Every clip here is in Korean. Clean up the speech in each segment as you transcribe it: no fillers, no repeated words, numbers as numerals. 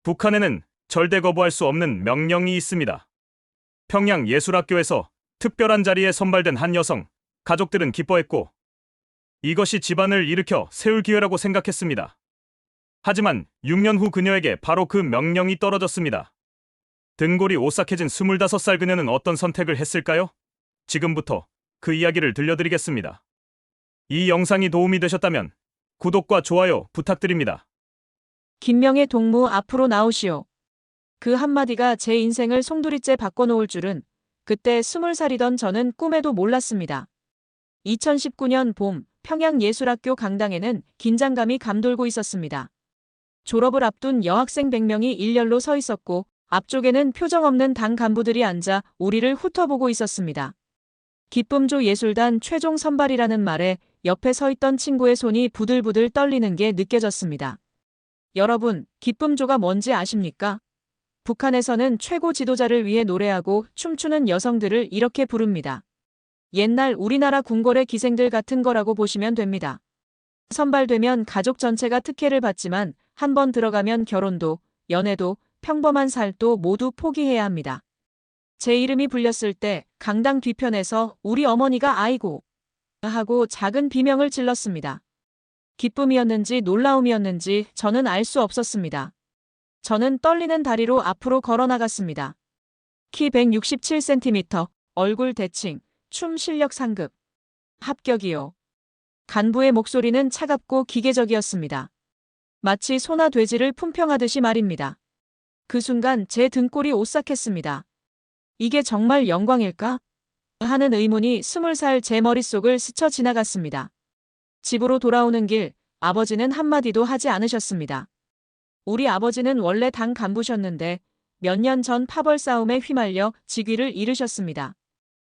북한에는 절대 거부할 수 없는 명령이 있습니다. 평양예술학교에서 특별한 자리에 선발된 한 여성, 가족들은 기뻐했고 이것이 집안을 일으켜 세울 기회라고 생각했습니다. 하지만 6년 후 그녀에게 바로 그 명령이 떨어졌습니다. 등골이 오싹해진 25살 그녀는 어떤 선택을 했을까요? 지금부터 그 이야기를 들려드리겠습니다. 이 영상이 도움이 되셨다면 구독과 좋아요 부탁드립니다. 김명의 동무 앞으로 나오시오. 그 한마디가 제 인생을 송두리째 바꿔놓을 줄은 그때 20살이던 저는 꿈에도 몰랐습니다. 2019년 봄 평양예술학교 강당에는 긴장감이 감돌고 있었습니다. 졸업을 앞둔 여학생 100명이 일렬로 서 있었고 앞쪽에는 표정 없는 당 간부들이 앉아 우리를 훑어보고 있었습니다. 기쁨조 예술단 최종 선발이라는 말에 옆에 서 있던 친구의 손이 부들부들 떨리는 게 느껴졌습니다. 여러분, 기쁨조가 뭔지 아십니까? 북한에서는 최고 지도자를 위해 노래하고 춤추는 여성들을 이렇게 부릅니다. 옛날 우리나라 궁궐의 기생들 같은 거라고 보시면 됩니다. 선발되면 가족 전체가 특혜를 받지만 한 번 들어가면 결혼도, 연애도, 평범한 살도 모두 포기해야 합니다. 제 이름이 불렸을 때 강당 뒤편에서 우리 어머니가 아이고 하고 작은 비명을 질렀습니다. 기쁨이었는지 놀라움이었는지 저는 알 수 없었습니다. 저는 떨리는 다리로 앞으로 걸어 나갔습니다. 키 167cm, 얼굴 대칭, 춤 실력 상급. 합격이요. 간부의 목소리는 차갑고 기계적이었습니다. 마치 소나 돼지를 품평하듯이 말입니다. 그 순간 제 등골이 오싹했습니다. 이게 정말 영광일까? 하는 의문이 20살 제 머릿속을 스쳐 지나갔습니다. 집으로 돌아오는 길, 아버지는 한마디도 하지 않으셨습니다. 우리 아버지는 원래 당 간부셨는데 몇 년 전 파벌 싸움에 휘말려 직위를 잃으셨습니다.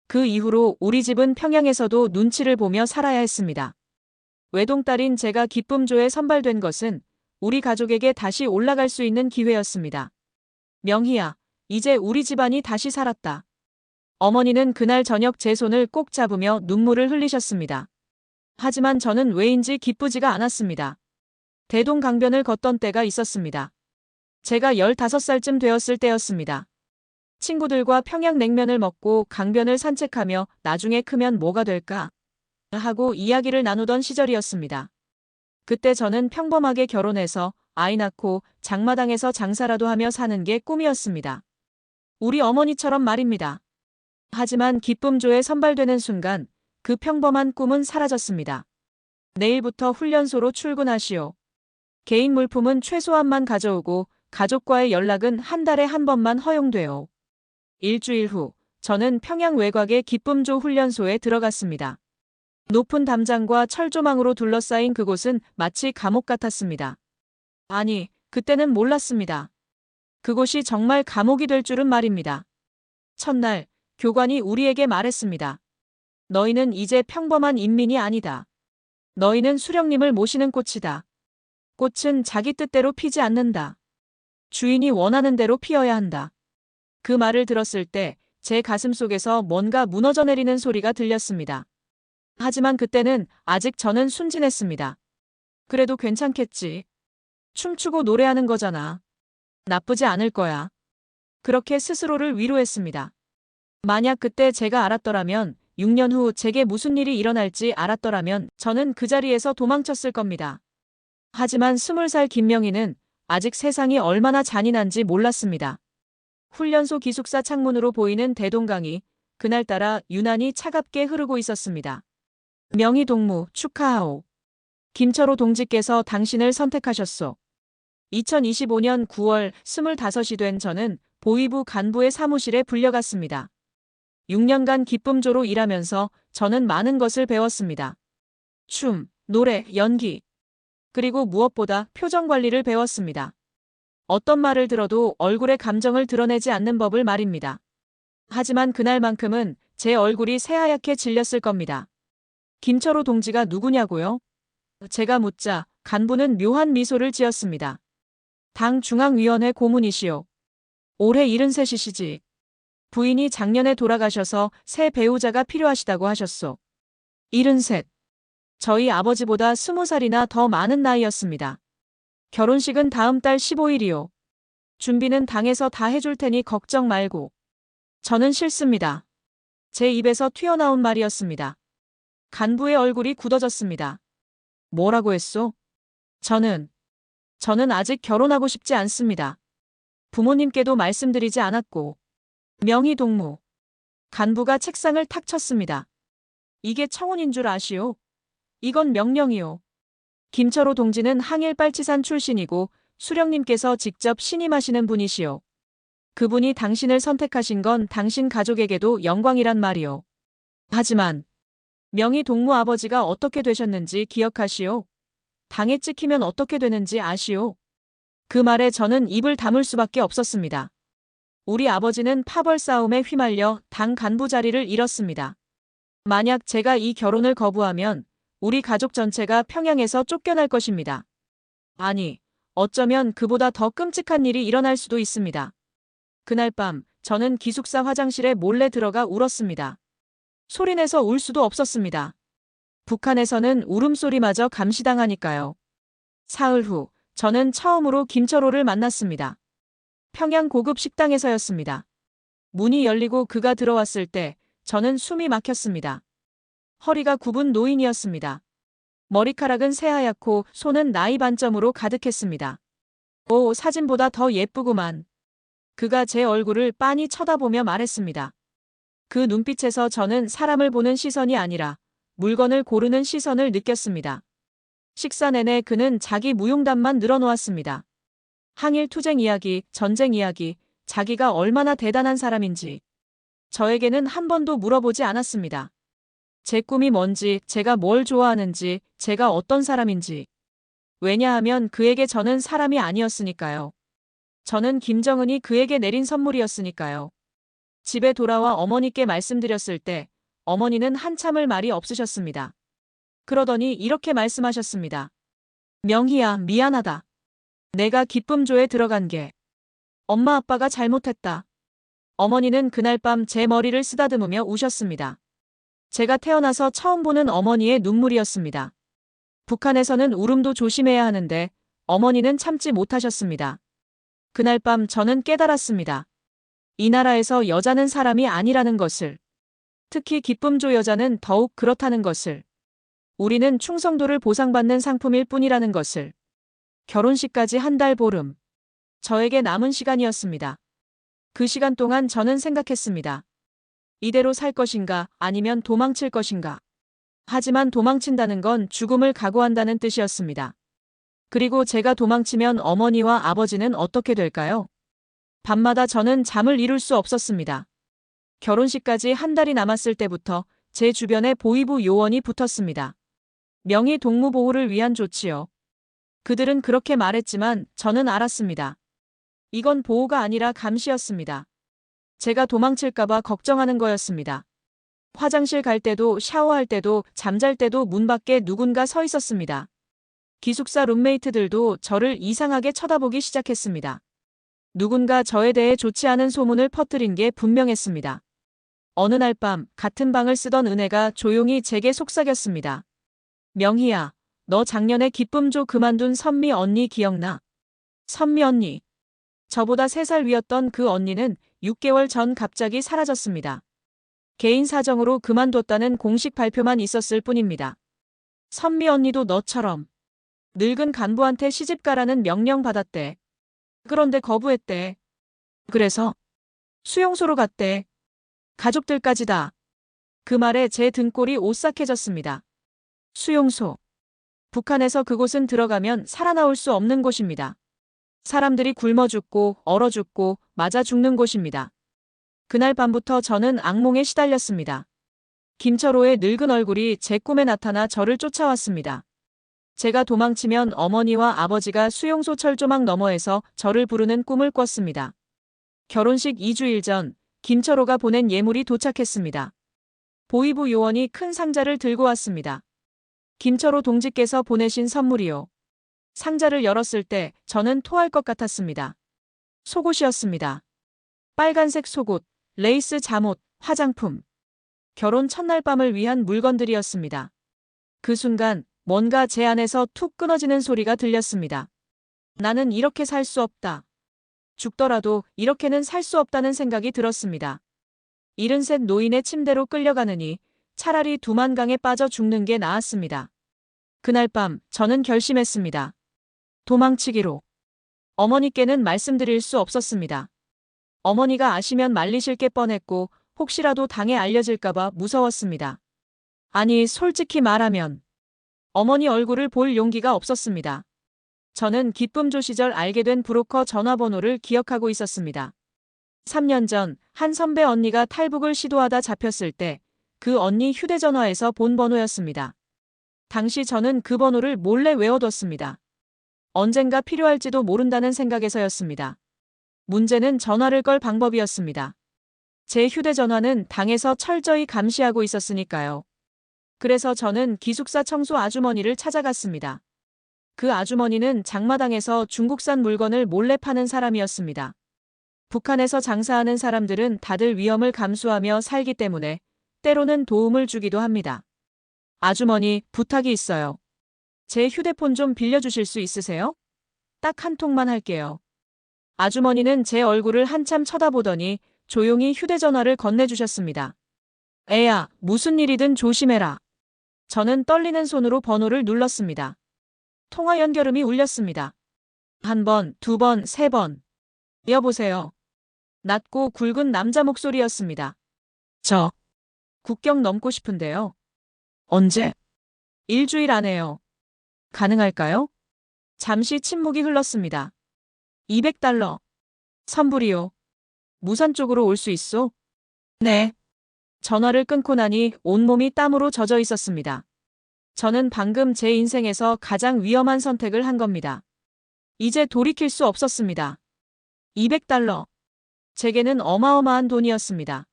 그 이후로 우리 집은 평양에서도 눈치를 보며 살아야 했습니다. 외동딸인 제가 기쁨조에 선발된 것은 우리 가족에게 다시 올라갈 수 있는 기회였습니다. 명희야, 이제 우리 집안이 다시 살았다. 어머니는 그날 저녁 제 손을 꼭 잡으며 눈물을 흘리셨습니다. 하지만 저는 왜인지 기쁘지가 않았습니다. 대동강변을 걷던 때가 있었습니다. 제가 15살쯤 되었을 때였습니다. 친구들과 평양냉면을 먹고 강변을 산책하며 나중에 크면 뭐가 될까 하고 이야기를 나누던 시절이었습니다. 그때 저는 평범하게 결혼해서 아이 낳고 장마당에서 장사라도 하며 사는 게 꿈이었습니다. 우리 어머니처럼 말입니다. 하지만 기쁨조에 선발되는 순간 그 평범한 꿈은 사라졌습니다. 내일부터 훈련소로 출근하시오. 개인 물품은 최소한만 가져오고 가족과의 연락은 한 달에 한 번만 허용돼요. 일주일 후 저는 평양 외곽의 기쁨조 훈련소에 들어갔습니다. 높은 담장과 철조망으로 둘러싸인 그곳은 마치 감옥 같았습니다. 아니, 그때는 몰랐습니다. 그곳이 정말 감옥이 될 줄은 말입니다. 첫날, 교관이 우리에게 말했습니다. 너희는 이제 평범한 인민이 아니다. 너희는 수령님을 모시는 꽃이다. 꽃은 자기 뜻대로 피지 않는다. 주인이 원하는 대로 피어야 한다. 그 말을 들었을 때 제 가슴 속에서 뭔가 무너져 내리는 소리가 들렸습니다. 하지만 그때는 아직 저는 순진했습니다. 그래도 괜찮겠지. 춤추고 노래하는 거잖아. 나쁘지 않을 거야. 그렇게 스스로를 위로했습니다. 만약 그때 제가 알았더라면 6년 후 제게 무슨 일이 일어날지 알았더라면 저는 그 자리에서 도망쳤을 겁니다. 하지만 20살 김명희는 아직 세상이 얼마나 잔인한지 몰랐습니다. 훈련소 기숙사 창문으로 보이는 대동강이 그날따라 유난히 차갑게 흐르고 있었습니다. 명희 동무 축하하오. 김철호 동지께서 당신을 선택하셨소. 2025년 9월 25이 된 저는 보위부 간부의 사무실에 불려갔습니다. 6년간 기쁨조로 일하면서 저는 많은 것을 배웠습니다. 춤, 노래, 연기, 그리고 무엇보다 표정 관리를 배웠습니다. 어떤 말을 들어도 얼굴에 감정을 드러내지 않는 법을 말입니다. 하지만 그날만큼은 제 얼굴이 새하얗게 질렸을 겁니다. 김철호 동지가 누구냐고요? 제가 묻자 간부는 묘한 미소를 지었습니다. 당 중앙위원회 고문이시오. 올해 73이시지. 부인이 작년에 돌아가셔서 새 배우자가 필요하시다고 하셨소. 73. 저희 아버지보다 20살이나 더 많은 나이였습니다. 결혼식은 다음 달 15일이요. 준비는 당에서 다 해줄 테니 걱정 말고. 저는 싫습니다. 제 입에서 튀어나온 말이었습니다. 간부의 얼굴이 굳어졌습니다. 뭐라고 했소? 저는 아직 결혼하고 싶지 않습니다. 부모님께도 말씀드리지 않았고. 명의 동무. 간부가 책상을 탁 쳤습니다. 이게 청혼인 줄 아시오? 이건 명령이오. 김철호 동지는 항일빨치산 출신이고 수령님께서 직접 신임하시는 분이시오. 그분이 당신을 선택하신 건 당신 가족에게도 영광이란 말이오. 하지만 명의 동무 아버지가 어떻게 되셨는지 기억하시오? 당에 찍히면 어떻게 되는지 아시오? 그 말에 저는 입을 다물 수밖에 없었습니다. 우리 아버지는 파벌 싸움에 휘말려 당 간부 자리를 잃었습니다. 만약 제가 이 결혼을 거부하면 우리 가족 전체가 평양에서 쫓겨날 것입니다. 아니, 어쩌면 그보다 더 끔찍한 일이 일어날 수도 있습니다. 그날 밤 저는 기숙사 화장실에 몰래 들어가 울었습니다. 소리내서 울 수도 없었습니다. 북한에서는 울음소리마저 감시당하니까요. 사흘 후 저는 처음으로 김철호를 만났습니다. 평양 고급 식당에서였습니다. 문이 열리고 그가 들어왔을 때 저는 숨이 막혔습니다. 허리가 굽은 노인이었습니다. 머리카락은 새하얗고 손은 나이 반점으로 가득했습니다. 오, 사진보다 더 예쁘구만. 그가 제 얼굴을 빤히 쳐다보며 말했습니다. 그 눈빛에서 저는 사람을 보는 시선이 아니라 물건을 고르는 시선을 느꼈습니다. 식사 내내 그는 자기 무용담만 늘어놓았습니다. 항일 투쟁 이야기, 전쟁 이야기, 자기가 얼마나 대단한 사람인지. 저에게는 한 번도 물어보지 않았습니다. 제 꿈이 뭔지, 제가 뭘 좋아하는지, 제가 어떤 사람인지. 왜냐하면 그에게 저는 사람이 아니었으니까요. 저는 김정은이 그에게 내린 선물이었으니까요. 집에 돌아와 어머니께 말씀드렸을 때 어머니는 한참을 말이 없으셨습니다. 그러더니 이렇게 말씀하셨습니다. 명희야, 미안하다. 내가 기쁨조에 들어간 게 엄마 아빠가 잘못했다. 어머니는 그날 밤 제 머리를 쓰다듬으며 우셨습니다. 제가 태어나서 처음 보는 어머니의 눈물이었습니다. 북한에서는 울음도 조심해야 하는데 어머니는 참지 못하셨습니다. 그날 밤 저는 깨달았습니다. 이 나라에서 여자는 사람이 아니라는 것을. 특히 기쁨조 여자는 더욱 그렇다는 것을. 우리는 충성도를 보상받는 상품일 뿐이라는 것을. 결혼식까지 한 달 보름. 저에게 남은 시간이었습니다. 그 시간 동안 저는 생각했습니다. 이대로 살 것인가 아니면 도망칠 것인가. 하지만 도망친다는 건 죽음을 각오한다는 뜻이었습니다. 그리고 제가 도망치면 어머니와 아버지는 어떻게 될까요? 밤마다 저는 잠을 이룰 수 없었습니다. 결혼식까지 한 달이 남았을 때부터 제 주변에 보위부 요원이 붙었습니다. 명의 동무 보호를 위한 조치요. 그들은 그렇게 말했지만 저는 알았습니다. 이건 보호가 아니라 감시였습니다. 제가 도망칠까봐 걱정하는 거였습니다. 화장실 갈 때도 샤워할 때도 잠잘 때도 문 밖에 누군가 서 있었습니다. 기숙사 룸메이트들도 저를 이상하게 쳐다보기 시작했습니다. 누군가 저에 대해 좋지 않은 소문을 퍼뜨린 게 분명했습니다. 어느 날 밤 같은 방을 쓰던 은혜가 조용히 제게 속삭였습니다. 명희야, 너 작년에 기쁨조 그만둔 선미 언니 기억나? 선미 언니. 저보다 3살 위였던 그 언니는 6개월 전 갑자기 사라졌습니다. 개인 사정으로 그만뒀다는 공식 발표만 있었을 뿐입니다. 선미 언니도 너처럼 늙은 간부한테 시집가라는 명령 받았대. 그런데 거부했대. 그래서 수용소로 갔대. 가족들까지 다. 그 말에 제 등골이 오싹해졌습니다. 수용소. 북한에서 그곳은 들어가면 살아나올 수 없는 곳입니다. 사람들이 굶어 죽고 얼어 죽고 맞아 죽는 곳입니다. 그날 밤부터 저는 악몽에 시달렸습니다. 김철호의 늙은 얼굴이 제 꿈에 나타나 저를 쫓아왔습니다. 제가 도망치면 어머니와 아버지가 수용소 철조망 너머에서 저를 부르는 꿈을 꿨습니다. 결혼식 2주일 전 김철호가 보낸 예물이 도착했습니다. 보위부 요원이 큰 상자를 들고 왔습니다. 김철호 동지께서 보내신 선물이요. 상자를 열었을 때 저는 토할 것 같았습니다. 속옷이었습니다. 빨간색 속옷, 레이스 잠옷, 화장품. 결혼 첫날 밤을 위한 물건들이었습니다. 그 순간 뭔가 제 안에서 툭 끊어지는 소리가 들렸습니다. 나는 이렇게 살 수 없다. 죽더라도 이렇게는 살 수 없다는 생각이 들었습니다. 73 노인의 침대로 끌려가느니 차라리 두만강에 빠져 죽는 게 나았습니다. 그날 밤 저는 결심했습니다. 도망치기로. 어머니께는 말씀드릴 수 없었습니다. 어머니가 아시면 말리실 게 뻔했고 혹시라도 당에 알려질까봐 무서웠습니다. 아니, 솔직히 말하면 어머니 얼굴을 볼 용기가 없었습니다. 저는 기쁨조 시절 알게 된 브로커 전화번호를 기억하고 있었습니다. 3년 전 한 선배 언니가 탈북을 시도하다 잡혔을 때 그 언니 휴대전화에서 본 번호였습니다. 당시 저는 그 번호를 몰래 외워뒀습니다. 언젠가 필요할지도 모른다는 생각에서였습니다. 문제는 전화를 걸 방법이었습니다. 제 휴대전화는 당에서 철저히 감시하고 있었으니까요. 그래서 저는 기숙사 청소 아주머니를 찾아갔습니다. 그 아주머니는 장마당에서 중국산 물건을 몰래 파는 사람이었습니다. 북한에서 장사하는 사람들은 다들 위험을 감수하며 살기 때문에 때로는 도움을 주기도 합니다. 아주머니, 부탁이 있어요. 제 휴대폰 좀 빌려주실 수 있으세요? 딱 한 통만 할게요. 아주머니는 제 얼굴을 한참 쳐다보더니 조용히 휴대전화를 건네주셨습니다. 애야, 무슨 일이든 조심해라. 저는 떨리는 손으로 번호를 눌렀습니다. 통화 연결음이 울렸습니다. 한 번, 두 번, 세 번. 여보세요. 낮고 굵은 남자 목소리였습니다. 저 국경 넘고 싶은데요. 언제? 일주일 안에요. 가능할까요? 잠시 침묵이 흘렀습니다. 200달러. 선불이요. 무산 쪽으로 올 수 있소? 네. 전화를 끊고 나니 온몸이 땀으로 젖어 있었습니다. 저는 방금 제 인생에서 가장 위험한 선택을 한 겁니다. 이제 돌이킬 수 없었습니다. 200달러. 제게는 어마어마한 돈이었습니다.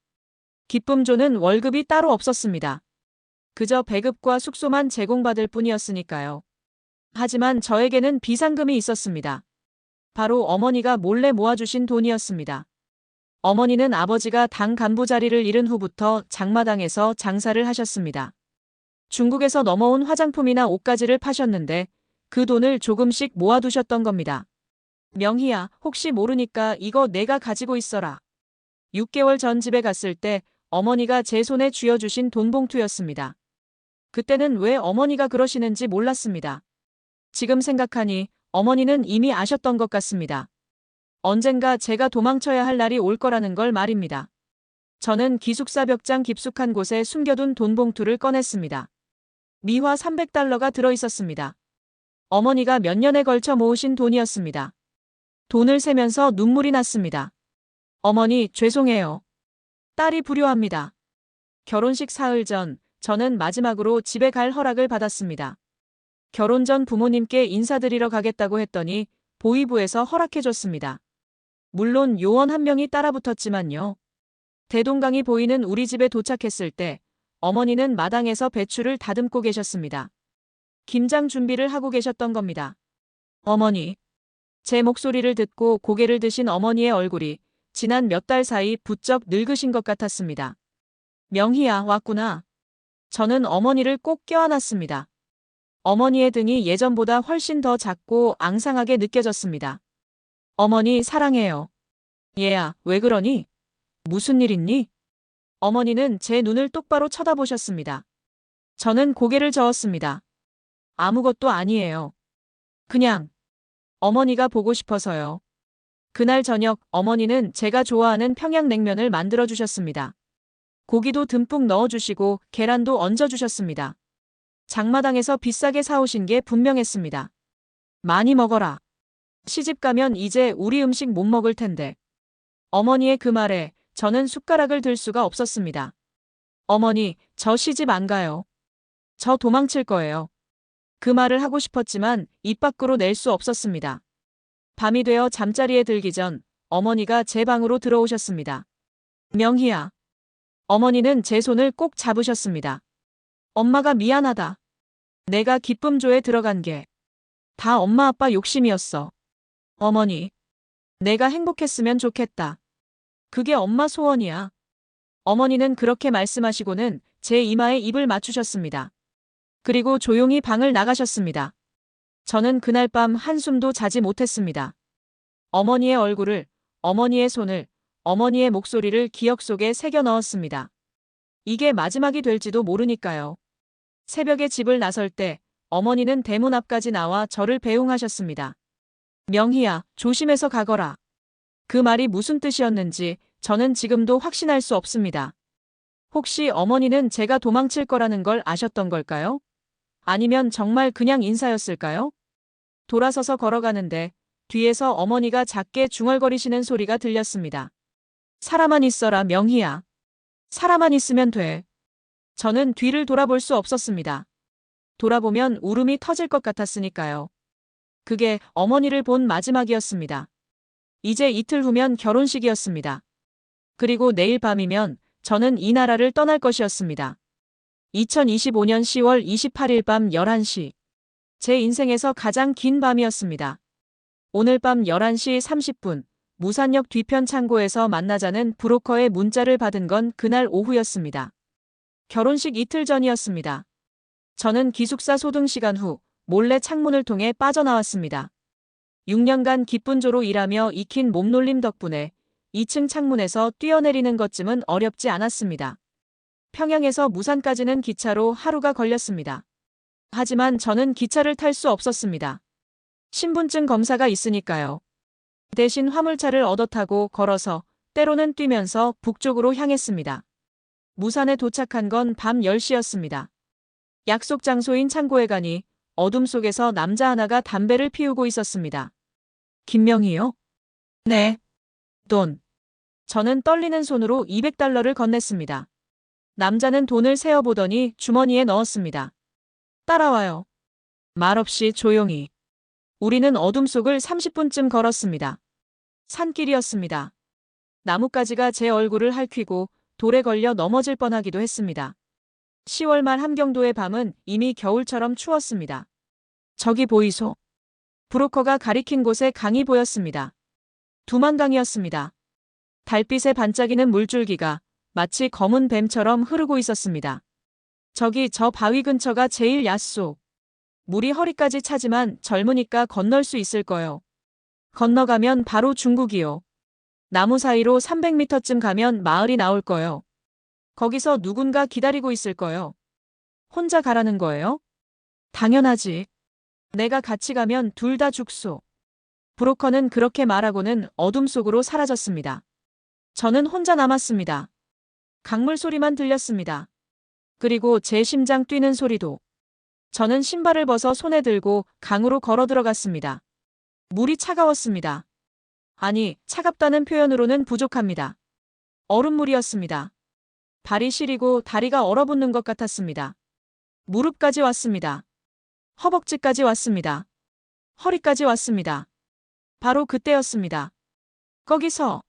기쁨조는 월급이 따로 없었습니다. 그저 배급과 숙소만 제공받을 뿐이었으니까요. 하지만 저에게는 비상금이 있었습니다. 바로 어머니가 몰래 모아주신 돈이었습니다. 어머니는 아버지가 당 간부 자리를 잃은 후부터 장마당에서 장사를 하셨습니다. 중국에서 넘어온 화장품이나 옷가지를 파셨는데 그 돈을 조금씩 모아두셨던 겁니다. 명희야, 혹시 모르니까 이거 내가 가지고 있어라. 6개월 전 집에 갔을 때 어머니가 제 손에 쥐어주신 돈 봉투였습니다. 그때는 왜 어머니가 그러시는지 몰랐습니다. 지금 생각하니 어머니는 이미 아셨던 것 같습니다. 언젠가 제가 도망쳐야 할 날이 올 거라는 걸 말입니다. 저는 기숙사 벽장 깊숙한 곳에 숨겨둔 돈 봉투를 꺼냈습니다. 미화 300달러가 들어있었습니다. 어머니가 몇 년에 걸쳐 모으신 돈이었습니다. 돈을 세면서 눈물이 났습니다. 어머니, 죄송해요. 딸이 불효합니다. 결혼식 사흘 전, 저는 마지막으로 집에 갈 허락을 받았습니다. 결혼 전 부모님께 인사드리러 가겠다고 했더니 보위부에서 허락해줬습니다. 물론 요원 한 명이 따라붙었지만요. 대동강이 보이는 우리 집에 도착했을 때 어머니는 마당에서 배추를 다듬고 계셨습니다. 김장 준비를 하고 계셨던 겁니다. 어머니. 제 목소리를 듣고 고개를 드신 어머니의 얼굴이 지난 몇 달 사이 부쩍 늙으신 것 같았습니다. 명희야, 왔구나. 저는 어머니를 꼭 껴안았습니다. 어머니의 등이 예전보다 훨씬 더 작고 앙상하게 느껴졌습니다. 어머니, 사랑해요. 얘야, 왜 그러니? 무슨 일 있니? 어머니는 제 눈을 똑바로 쳐다보셨습니다. 저는 고개를 저었습니다. 아무것도 아니에요. 그냥 어머니가 보고 싶어서요. 그날 저녁 어머니는 제가 좋아하는 평양냉면을 만들어주셨습니다. 고기도 듬뿍 넣어주시고 계란도 얹어주셨습니다. 장마당에서 비싸게 사오신 게 분명했습니다. 많이 먹어라. 시집가면 이제 우리 음식 못 먹을 텐데. 어머니의 그 말에 저는 숟가락을 들 수가 없었습니다. 어머니, 저 시집 안 가요. 저 도망칠 거예요. 그 말을 하고 싶었지만 입 밖으로 낼 수 없었습니다. 밤이 되어 잠자리에 들기 전 어머니가 제 방으로 들어오셨습니다. 명희야. 어머니는 제 손을 꼭 잡으셨습니다. 엄마가 미안하다. 내가 기쁨조에 들어간 게 다 엄마 아빠 욕심이었어. 어머니. 내가 행복했으면 좋겠다. 그게 엄마 소원이야. 어머니는 그렇게 말씀하시고는 제 이마에 입을 맞추셨습니다. 그리고 조용히 방을 나가셨습니다. 저는 그날 밤 한숨도 자지 못했습니다. 어머니의 얼굴을, 어머니의 손을, 어머니의 목소리를 기억 속에 새겨 넣었습니다. 이게 마지막이 될지도 모르니까요. 새벽에 집을 나설 때 어머니는 대문 앞까지 나와 저를 배웅하셨습니다. 명희야, 조심해서 가거라. 그 말이 무슨 뜻이었는지 저는 지금도 확신할 수 없습니다. 혹시 어머니는 제가 도망칠 거라는 걸 아셨던 걸까요? 아니면 정말 그냥 인사였을까요? 돌아서서 걸어가는데 뒤에서 어머니가 작게 중얼거리시는 소리가 들렸습니다. 살아만 있어라, 명희야. 살아만 있으면 돼. 저는 뒤를 돌아볼 수 없었습니다. 돌아보면 울음이 터질 것 같았으니까요. 그게 어머니를 본 마지막이었습니다. 이제 이틀 후면 결혼식이었습니다. 그리고 내일 밤이면 저는 이 나라를 떠날 것이었습니다. 2025년 10월 28일 밤 11시. 제 인생에서 가장 긴 밤이었습니다. 오늘 밤 11시 30분, 무산역 뒤편 창고에서 만나자는 브로커의 문자를 받은 건 그날 오후였습니다. 결혼식 이틀 전이었습니다. 저는 기숙사 소등 시간 후 몰래 창문을 통해 빠져나왔습니다. 6년간 기쁜 조로 일하며 익힌 몸놀림 덕분에 2층 창문에서 뛰어내리는 것쯤은 어렵지 않았습니다. 평양에서 무산까지는 기차로 하루가 걸렸습니다. 하지만 저는 기차를 탈 수 없었습니다. 신분증 검사가 있으니까요. 대신 화물차를 얻어 타고 걸어서 때로는 뛰면서 북쪽으로 향했습니다. 무산에 도착한 건 밤 10시였습니다. 약속 장소인 창고에 가니 어둠 속에서 남자 하나가 담배를 피우고 있었습니다. 김명희요? 네. 돈. 저는 떨리는 손으로 200달러를 건넸습니다. 남자는 돈을 세어보더니 주머니에 넣었습니다. 따라와요. 말없이 조용히. 우리는 어둠 속을 30분쯤 걸었습니다. 산길이었습니다. 나뭇가지가 제 얼굴을 핥히고 돌에 걸려 넘어질 뻔하기도 했습니다. 10월 말 함경도의 밤은 이미 겨울처럼 추웠습니다. 저기 보이소. 브로커가 가리킨 곳에 강이 보였습니다. 두만강이었습니다. 달빛에 반짝이는 물줄기가 마치 검은 뱀처럼 흐르고 있었습니다. 저기 저 바위 근처가 제일 얕소. 물이 허리까지 차지만 젊으니까 건널 수 있을 거요. 건너가면 바로 중국이요. 나무 사이로 300m쯤 가면 마을이 나올 거요. 거기서 누군가 기다리고 있을 거요. 혼자 가라는 거예요? 당연하지. 내가 같이 가면 둘 다 죽소. 브로커는 그렇게 말하고는 어둠 속으로 사라졌습니다. 저는 혼자 남았습니다. 강물 소리만 들렸습니다. 그리고 제 심장 뛰는 소리도. 저는 신발을 벗어 손에 들고 강으로 걸어 들어갔습니다. 물이 차가웠습니다. 아니, 차갑다는 표현으로는 부족합니다. 얼음물이었습니다. 발이 시리고 다리가 얼어붙는 것 같았습니다. 무릎까지 왔습니다. 허벅지까지 왔습니다. 허리까지 왔습니다. 바로 그때였습니다. 거기서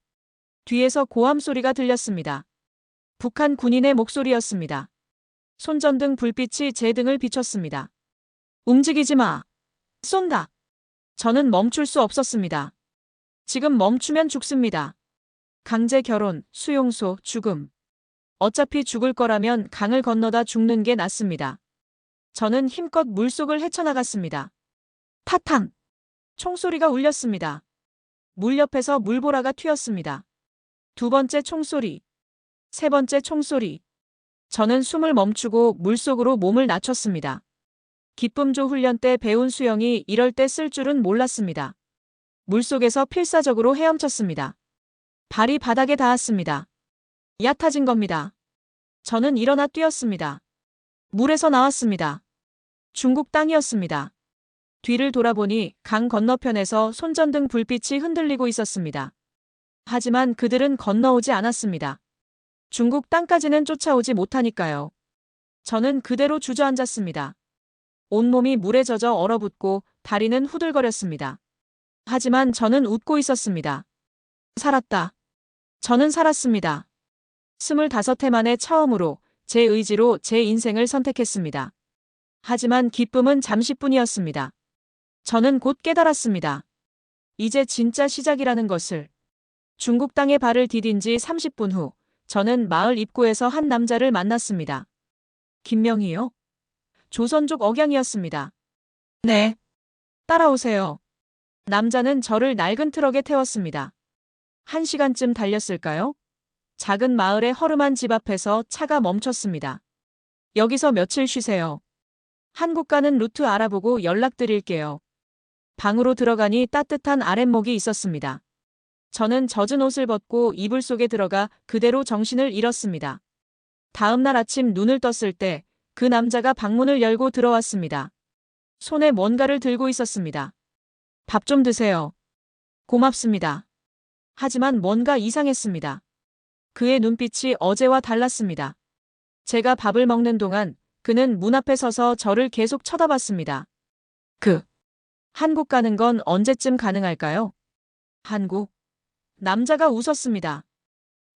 뒤에서 고함 소리가 들렸습니다. 북한 군인의 목소리였습니다. 손전등 불빛이 제 등을 비췄습니다. 움직이지 마. 쏜다. 저는 멈출 수 없었습니다. 지금 멈추면 죽습니다. 강제 결혼, 수용소, 죽음. 어차피 죽을 거라면 강을 건너다 죽는 게 낫습니다. 저는 힘껏 물속을 헤쳐나갔습니다. 타탕! 총소리가 울렸습니다. 물 옆에서 물보라가 튀었습니다. 두 번째 총소리. 세 번째 총소리. 저는 숨을 멈추고 물속으로 몸을 낮췄습니다. 기쁨조 훈련 때 배운 수영이 이럴 때 쓸 줄은 몰랐습니다. 물속에서 필사적으로 헤엄쳤습니다. 발이 바닥에 닿았습니다. 얕아진 겁니다. 저는 일어나 뛰었습니다. 물에서 나왔습니다. 중국 땅이었습니다. 뒤를 돌아보니 강 건너편에서 손전등 불빛이 흔들리고 있었습니다. 하지만 그들은 건너오지 않았습니다. 중국 땅까지는 쫓아오지 못하니까요. 저는 그대로 주저앉았습니다. 온몸이 물에 젖어 얼어붙고 다리는 후들거렸습니다. 하지만 저는 웃고 있었습니다. 살았다. 저는 살았습니다. 25해 만에 처음으로 제 의지로 제 인생을 선택했습니다. 하지만 기쁨은 잠시뿐이었습니다. 저는 곧 깨달았습니다. 이제 진짜 시작이라는 것을. 중국 땅에 발을 디딘 지 30분 후 저는 마을 입구에서 한 남자를 만났습니다. 김명희요? 조선족 억양이었습니다. 네. 따라오세요. 남자는 저를 낡은 트럭에 태웠습니다. 1시간쯤 달렸을까요? 작은 마을의 허름한 집 앞에서 차가 멈췄습니다. 여기서 며칠 쉬세요. 한국 가는 루트 알아보고 연락드릴게요. 방으로 들어가니 따뜻한 아랫목이 있었습니다. 저는 젖은 옷을 벗고 이불 속에 들어가 그대로 정신을 잃었습니다. 다음 날 아침 눈을 떴을 때 그 남자가 방문을 열고 들어왔습니다. 손에 뭔가를 들고 있었습니다. 밥 좀 드세요. 고맙습니다. 하지만 뭔가 이상했습니다. 그의 눈빛이 어제와 달랐습니다. 제가 밥을 먹는 동안 그는 문 앞에 서서 저를 계속 쳐다봤습니다. 한국 가는 건 언제쯤 가능할까요? 한국. 남자가 웃었습니다.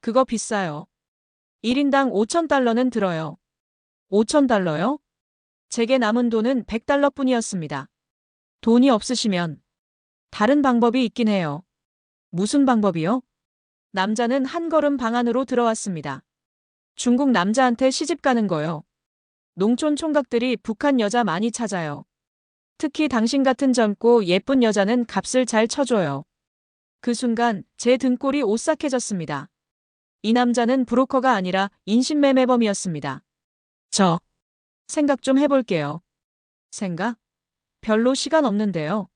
그거 비싸요. 1인당 5,000달러는 들어요. 5,000달러요? 제게 남은 돈은 100달러뿐이었습니다. 돈이 없으시면 다른 방법이 있긴 해요. 무슨 방법이요? 남자는 한 걸음 방 안으로 들어왔습니다. 중국 남자한테 시집 가는 거요. 농촌 총각들이 북한 여자 많이 찾아요. 특히 당신 같은 젊고 예쁜 여자는 값을 잘 쳐줘요. 그 순간 제 등골이 오싹해졌습니다. 이 남자는 브로커가 아니라 인신매매범이었습니다. 생각 좀 해볼게요. 생각? 별로 시간 없는데요.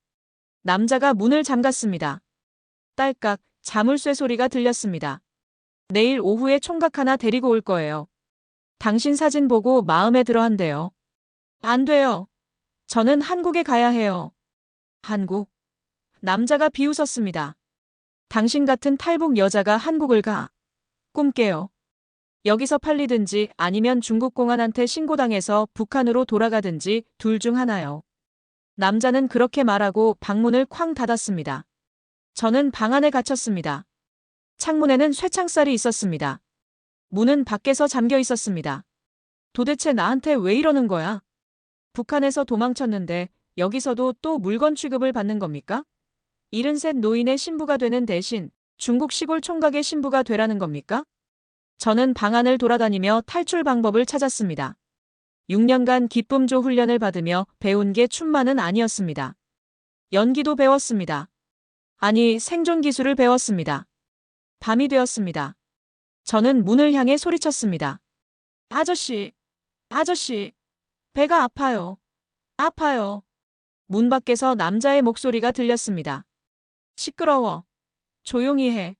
남자가 문을 잠갔습니다. 딸깍 자물쇠 소리가 들렸습니다. 내일 오후에 총각 하나 데리고 올 거예요. 당신 사진 보고 마음에 들어 한대요. 안 돼요. 저는 한국에 가야 해요. 한국? 남자가 비웃었습니다. 당신 같은 탈북 여자가 한국을 가. 꿈깨요. 여기서 팔리든지 아니면 중국 공안한테 신고당해서 북한으로 돌아가든지 둘 중 하나요. 남자는 그렇게 말하고 방문을 쾅 닫았습니다. 저는 방 안에 갇혔습니다. 창문에는 쇠창살이 있었습니다. 문은 밖에서 잠겨 있었습니다. 도대체 나한테 왜 이러는 거야? 북한에서 도망쳤는데 여기서도 또 물건 취급을 받는 겁니까? 73 노인의 신부가 되는 대신 중국 시골 총각의 신부가 되라는 겁니까? 저는 방 안을 돌아다니며 탈출 방법을 찾았습니다. 6년간 기쁨조 훈련을 받으며 배운 게 춤만은 아니었습니다. 연기도 배웠습니다. 아니, 생존 기술을 배웠습니다. 밤이 되었습니다. 저는 문을 향해 소리쳤습니다. 아저씨, 아저씨, 배가 아파요. 아파요. 문 밖에서 남자의 목소리가 들렸습니다. 시끄러워. 조용히 해.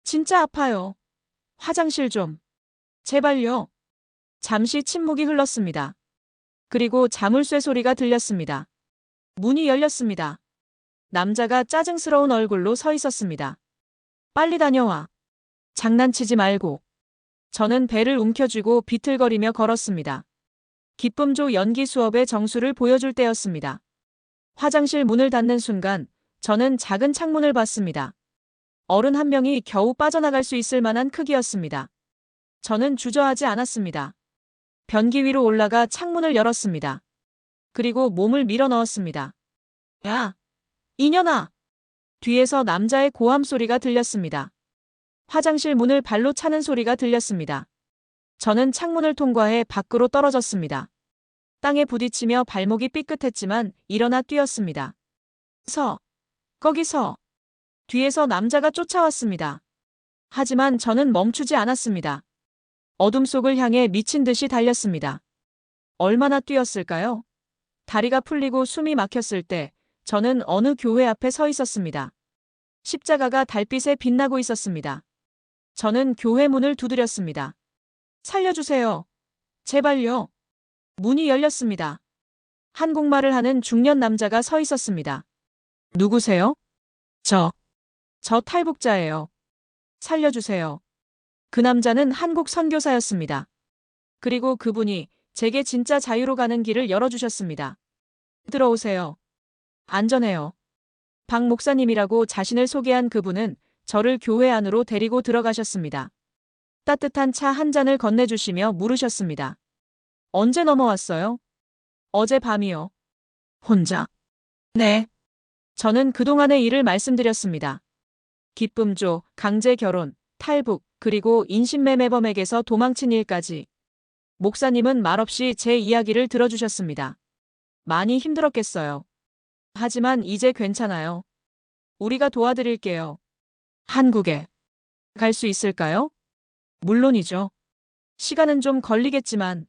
진짜 아파요. 화장실 좀. 제발요. 잠시 침묵이 흘렀습니다. 그리고 자물쇠 소리가 들렸습니다. 문이 열렸습니다. 남자가 짜증스러운 얼굴로 서 있었습니다. 빨리 다녀와. 장난치지 말고. 저는 배를 움켜쥐고 비틀거리며 걸었습니다. 기쁨조 연기 수업의 정수를 보여줄 때였습니다. 화장실 문을 닫는 순간 저는 작은 창문을 봤습니다. 어른 한 명이 겨우 빠져나갈 수 있을 만한 크기였습니다. 저는 주저하지 않았습니다. 변기 위로 올라가 창문을 열었습니다. 그리고 몸을 밀어 넣었습니다. 야, 이년아! 뒤에서 남자의 고함 소리가 들렸습니다. 화장실 문을 발로 차는 소리가 들렸습니다. 저는 창문을 통과해 밖으로 떨어졌습니다. 땅에 부딪히며 발목이 삐끗했지만 일어나 뛰었습니다. 거기서! 뒤에서 남자가 쫓아왔습니다. 하지만 저는 멈추지 않았습니다. 어둠 속을 향해 미친 듯이 달렸습니다. 얼마나 뛰었을까요? 다리가 풀리고 숨이 막혔을 때 저는 어느 교회 앞에 서 있었습니다. 십자가가 달빛에 빛나고 있었습니다. 저는 교회 문을 두드렸습니다. 살려주세요. 제발요. 문이 열렸습니다. 한국말을 하는 중년 남자가 서 있었습니다. 누구세요? 저 탈북자예요. 살려주세요. 그 남자는 한국 선교사였습니다. 그리고 그분이 제게 진짜 자유로 가는 길을 열어주셨습니다. 들어오세요. 안전해요. 박 목사님이라고 자신을 소개한 그분은 저를 교회 안으로 데리고 들어가셨습니다. 따뜻한 차 한 잔을 건네주시며 물으셨습니다. 언제 넘어왔어요? 어젯밤이요. 혼자? 네. 저는 그동안의 일을 말씀드렸습니다. 기쁨조, 강제 결혼, 탈북, 그리고 인신매매범에게서 도망친 일까지. 목사님은 말없이 제 이야기를 들어주셨습니다. 많이 힘들었겠어요. 하지만 이제 괜찮아요. 우리가 도와드릴게요. 한국에 갈 수 있을까요? 물론이죠. 시간은 좀 걸리겠지만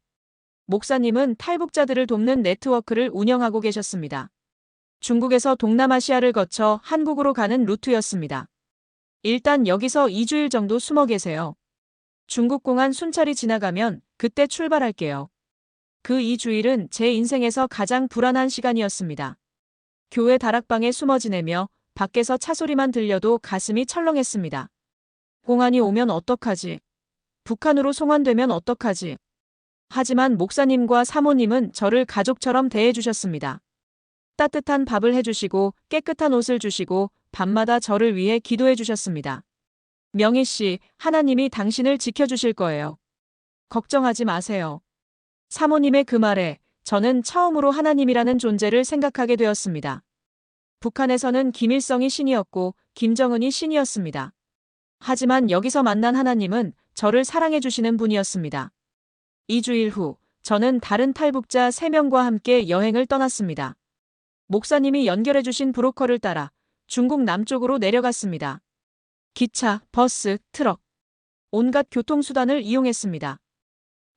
목사님은 탈북자들을 돕는 네트워크를 운영하고 계셨습니다. 중국에서 동남아시아를 거쳐 한국으로 가는 루트였습니다. 일단 여기서 2주일 정도 숨어 계세요. 중국 공안 순찰이 지나가면 그때 출발할게요. 그 2주일은 제 인생에서 가장 불안한 시간이었습니다. 교회 다락방에 숨어 지내며 밖에서 차소리만 들려도 가슴이 철렁했습니다. 공안이 오면 어떡하지? 북한으로 송환되면 어떡하지? 하지만 목사님과 사모님은 저를 가족처럼 대해주셨습니다. 따뜻한 밥을 해주시고 깨끗한 옷을 주시고 밤마다 저를 위해 기도해 주셨습니다. 명희 씨, 하나님이 당신을 지켜주실 거예요. 걱정하지 마세요. 사모님의 그 말에 저는 처음으로 하나님이라는 존재를 생각하게 되었습니다. 북한에서는 김일성이 신이었고 김정은이 신이었습니다. 하지만 여기서 만난 하나님은 저를 사랑해 주시는 분이었습니다. 2주일 후 저는 다른 탈북자 3명과 함께 여행을 떠났습니다. 목사님이 연결해 주신 브로커를 따라 중국 남쪽으로 내려갔습니다. 기차, 버스, 트럭, 온갖 교통수단을 이용했습니다.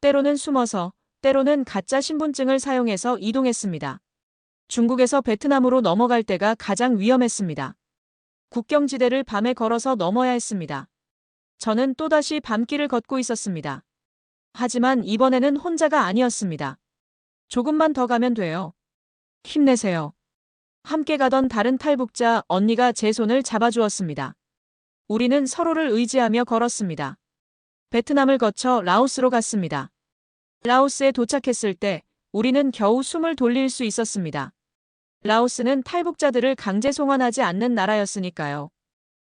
때로는 숨어서, 때로는 가짜 신분증을 사용해서 이동했습니다. 중국에서 베트남으로 넘어갈 때가 가장 위험했습니다. 국경지대를 밤에 걸어서 넘어야 했습니다. 저는 또다시 밤길을 걷고 있었습니다. 하지만 이번에는 혼자가 아니었습니다. 조금만 더 가면 돼요. 힘내세요. 함께 가던 다른 탈북자 언니가 제 손을 잡아주었습니다. 우리는 서로를 의지하며 걸었습니다. 베트남을 거쳐 라오스로 갔습니다. 라오스에 도착했을 때 우리는 겨우 숨을 돌릴 수 있었습니다. 라오스는 탈북자들을 강제 송환하지 않는 나라였으니까요.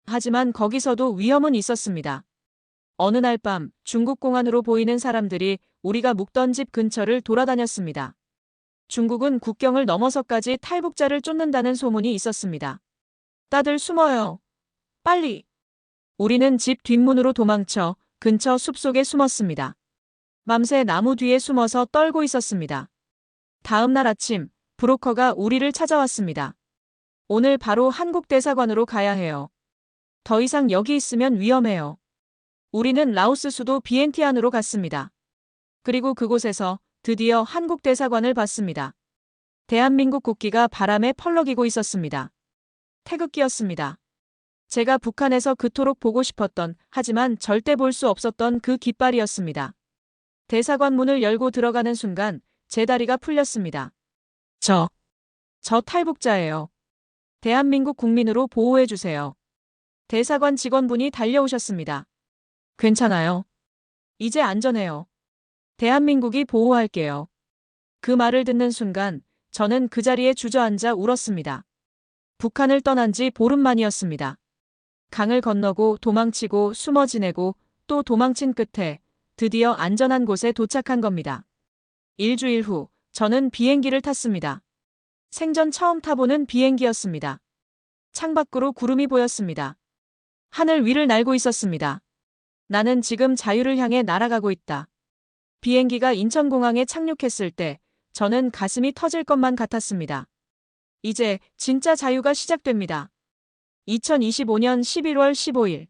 하지만 거기서도 위험은 있었습니다. 어느 날 밤 중국 공안으로 보이는 사람들이 우리가 묵던 집 근처를 돌아다녔습니다. 중국은 국경을 넘어서까지 탈북자를 쫓는다는 소문이 있었습니다. 다들 숨어요. 빨리. 우리는 집 뒷문으로 도망쳐 근처 숲속에 숨었습니다. 밤새 나무 뒤에 숨어서 떨고 있었습니다. 다음 날 아침 브로커가 우리를 찾아왔습니다. 오늘 바로 한국 대사관으로 가야 해요. 더 이상 여기 있으면 위험해요. 우리는 라오스 수도 비엔티안으로 갔습니다. 그리고 그곳에서 드디어 한국 대사관을 봤습니다. 대한민국 국기가 바람에 펄럭이고 있었습니다. 태극기였습니다. 제가 북한에서 그토록 보고 싶었던, 하지만 절대 볼 수 없었던 그 깃발이었습니다. 대사관 문을 열고 들어가는 순간 제 다리가 풀렸습니다. 저 탈북자예요. 대한민국 국민으로 보호해 주세요. 대사관 직원분이 달려오셨습니다. 괜찮아요. 이제 안전해요. 대한민국이 보호할게요. 그 말을 듣는 순간 저는 그 자리에 주저앉아 울었습니다. 북한을 떠난 지 보름 만이었습니다. 강을 건너고 도망치고 숨어 지내고 또 도망친 끝에 드디어 안전한 곳에 도착한 겁니다. 일주일 후 저는 비행기를 탔습니다. 생전 처음 타보는 비행기였습니다. 창밖으로 구름이 보였습니다. 하늘 위를 날고 있었습니다. 나는 지금 자유를 향해 날아가고 있다. 비행기가 인천공항에 착륙했을 때 저는 가슴이 터질 것만 같았습니다. 이제 진짜 자유가 시작됩니다. 2025년 11월 15일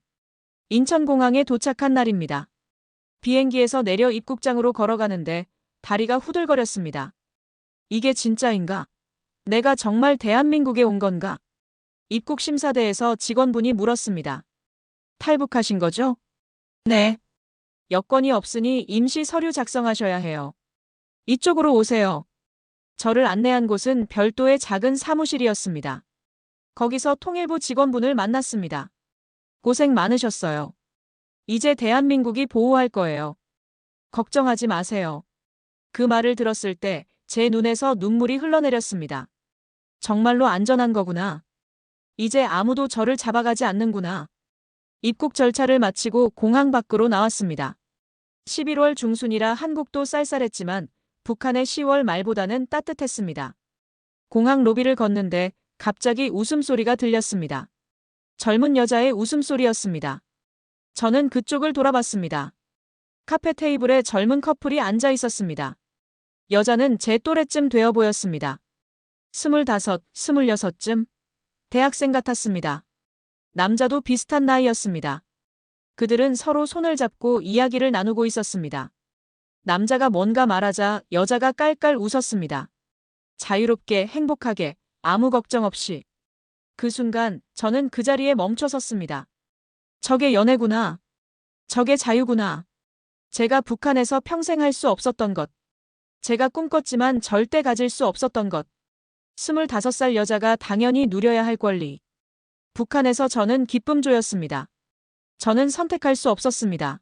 인천공항에 도착한 날입니다. 비행기에서 내려 입국장으로 걸어가는데 다리가 후들거렸습니다. 이게 진짜인가? 내가 정말 대한민국에 온 건가? 입국 심사대에서 직원분이 물었습니다. 탈북하신 거죠? 네. 여권이 없으니 임시 서류 작성하셔야 해요. 이쪽으로 오세요. 저를 안내한 곳은 별도의 작은 사무실이었습니다. 거기서 통일부 직원분을 만났습니다. 고생 많으셨어요. 이제 대한민국이 보호할 거예요. 걱정하지 마세요. 그 말을 들었을 때 제 눈에서 눈물이 흘러내렸습니다. 정말로 안전한 거구나. 이제 아무도 저를 잡아가지 않는구나. 입국 절차를 마치고 공항 밖으로 나왔습니다. 11월 중순이라 한국도 쌀쌀했지만 북한의 10월 말보다는 따뜻했습니다. 공항 로비를 걷는데 갑자기 웃음소리가 들렸습니다. 젊은 여자의 웃음소리였습니다. 저는 그쪽을 돌아봤습니다. 카페 테이블에 젊은 커플이 앉아 있었습니다. 여자는 제 또래쯤 되어 보였습니다. 25, 26쯤? 대학생 같았습니다. 남자도 비슷한 나이였습니다. 그들은 서로 손을 잡고 이야기를 나누고 있었습니다. 남자가 뭔가 말하자 여자가 깔깔 웃었습니다. 자유롭게 행복하게 아무 걱정 없이. 그 순간 저는 그 자리에 멈춰 섰습니다. 저게 연애구나. 저게 자유구나. 제가 북한에서 평생 할 수 없었던 것. 제가 꿈꿨지만 절대 가질 수 없었던 것. 25살 여자가 당연히 누려야 할 권리. 북한에서 저는 기쁨조였습니다. 저는 선택할 수 없었습니다.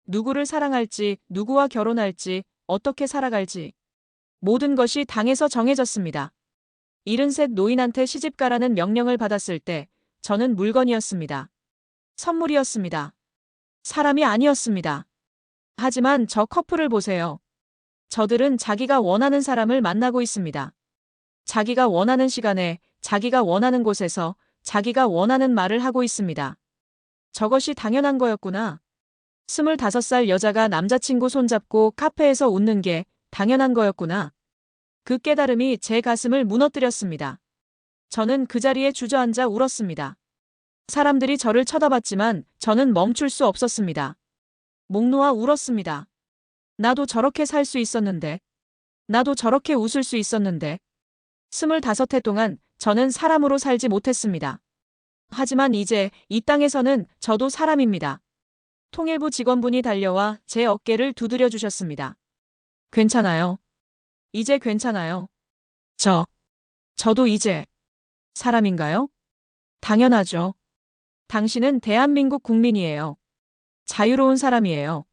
누구를 사랑할지, 누구와 결혼할지, 어떻게 살아갈지. 모든 것이 당에서 정해졌습니다. 73 노인한테 시집가라는 명령을 받았을 때 저는 물건이었습니다. 선물이었습니다. 사람이 아니었습니다. 하지만 저 커플을 보세요. 저들은 자기가 원하는 사람을 만나고 있습니다. 자기가 원하는 시간에, 자기가 원하는 곳에서, 자기가 원하는 말을 하고 있습니다. 저것이 당연한 거였구나. 25살 여자가 남자친구 손잡고 카페에서 웃는 게 당연한 거였구나. 그 깨달음이 제 가슴을 무너뜨렸습니다. 저는 그 자리에 주저앉아 울었습니다. 사람들이 저를 쳐다봤지만 저는 멈출 수 없었습니다. 목 놓아 울었습니다. 나도 저렇게 살 수 있었는데. 나도 저렇게 웃을 수 있었는데. 25해 동안 저는 사람으로 살지 못했습니다. 하지만 이제 이 땅에서는 저도 사람입니다. 통일부 직원분이 달려와 제 어깨를 두드려 주셨습니다. 괜찮아요. 이제 괜찮아요. 저도 이제 사람인가요? 당연하죠. 당신은 대한민국 국민이에요. 자유로운 사람이에요.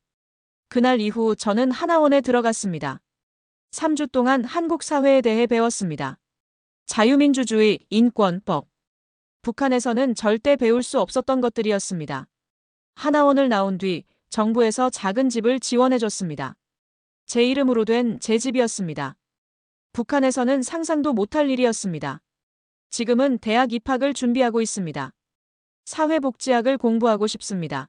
그날 이후 저는 하나원에 들어갔습니다. 3주 동안 한국 사회에 대해 배웠습니다. 자유민주주의, 인권법. 북한에서는 절대 배울 수 없었던 것들이었습니다. 하나원을 나온 뒤 정부에서 작은 집을 지원해줬습니다. 제 이름으로 된 제 집이었습니다. 북한에서는 상상도 못할 일이었습니다. 지금은 대학 입학을 준비하고 있습니다. 사회복지학을 공부하고 싶습니다.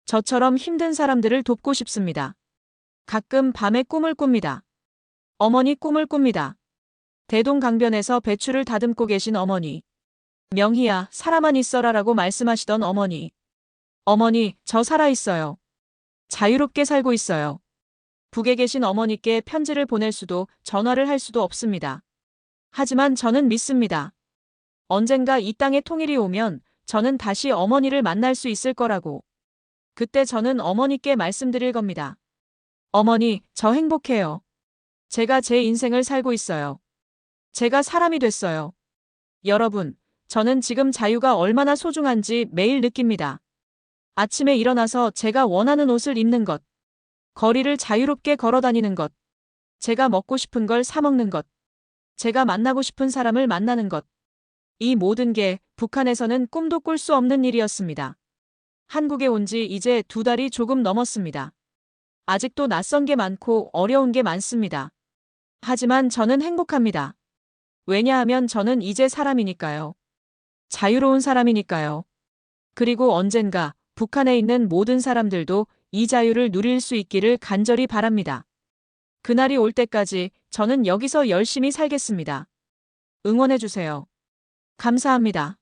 저처럼 힘든 사람들을 돕고 싶습니다. 가끔 밤에 꿈을 꿉니다. 어머니 꿈을 꿉니다. 대동강변에서 배추를 다듬고 계신 어머니. 명희야, 살아만 있어라라고 말씀하시던 어머니. 어머니, 저 살아있어요. 자유롭게 살고 있어요. 북에 계신 어머니께 편지를 보낼 수도 전화를 할 수도 없습니다. 하지만 저는 믿습니다. 언젠가 이 땅에 통일이 오면 저는 다시 어머니를 만날 수 있을 거라고. 그때 저는 어머니께 말씀드릴 겁니다. 어머니, 저 행복해요. 제가 제 인생을 살고 있어요. 제가 사람이 됐어요. 여러분, 저는 지금 자유가 얼마나 소중한지 매일 느낍니다. 아침에 일어나서 제가 원하는 옷을 입는 것. 거리를 자유롭게 걸어다니는 것. 제가 먹고 싶은 걸 사 먹는 것. 제가 만나고 싶은 사람을 만나는 것. 이 모든 게 북한에서는 꿈도 꿀 수 없는 일이었습니다. 한국에 온 지 이제 2달이 조금 넘었습니다. 아직도 낯선 게 많고 어려운 게 많습니다. 하지만 저는 행복합니다. 왜냐하면 저는 이제 사람이니까요. 자유로운 사람이니까요. 그리고 언젠가 북한에 있는 모든 사람들도 이 자유를 누릴 수 있기를 간절히 바랍니다. 그날이 올 때까지 저는 여기서 열심히 살겠습니다. 응원해주세요. 감사합니다.